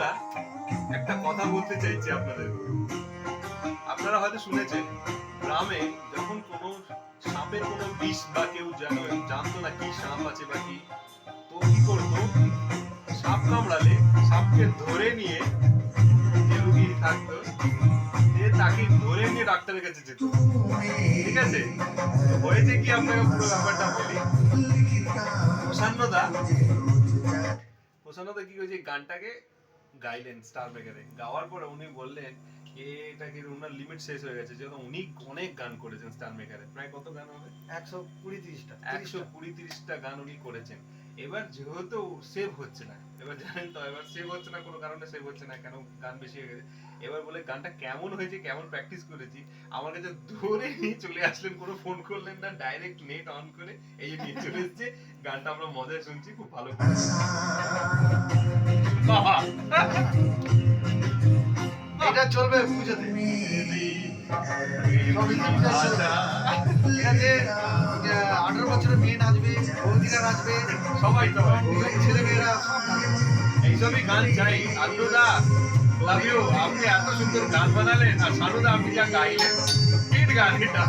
বন্ধুরা একটা কথা বলতে চাইছি আপনাদের। আপনারা হয়তো শুনেছেন গ্রামে যখন কোনো সাপের কোনো বিষ বা কেউ জানতো না কি সাপ আছে বা কি, তো কি করতো, সাপ কামড়ালে সাপকে ধরে নিয়ে যে রুগী থাকতো যে তাকে ধরে নিয়ে ডাক্তারের কাছে যেত। ঠিক আছে, হয়েছে কি আপনাকে পুরো ব্যাপারটা বলি। প্রসন্নদা প্রসন্নদা কি করেছে, গানটাকে গাইলেন স্টার মেকারে। গাওয়ার পরে উনি বললেন এটাকে ওনার লিমিট শেষ হয়ে গেছে, যেহেতু উনি অনেক গান করেছেন স্টার মেকারে। প্রায় কত গান হবে? 120-30টা গান উনি করেছেন। এবার যেহেতু সেভ হচ্ছে না, এবার জানেন তো, এবার সেভ হচ্ছে না, কোনো কারণে সেভ হচ্ছে না, কেন, গান বেশি হয়ে গেছে। এবার বলে গানটা কেমন হয়েছে, কেমন প্র্যাকটিস করেছি, আমার কাছে ধরে নিয়ে চলে আসলেন, কোনো ফোন করলেন না, ডাইরেক্ট নেট অন করে এই যে নিয়ে চলে এসেছে। গানটা আমরা মজায় শুনছি, খুব ভালো করে। বাবা এটা চলবে পুজোতে। ঠিক আছে, 18 বছরের মেয়ে নাচবে, বৌদিরা নাচবে, সবাই ছেলে মেয়েরা সব নাচবে। এইসবই গান চাই। আন্দুদা লাভ ইউ, আপনি এত সুন্দর গান বানালেন, আর সানুদা আপনি যা গাইলেন, হিট গান এটা।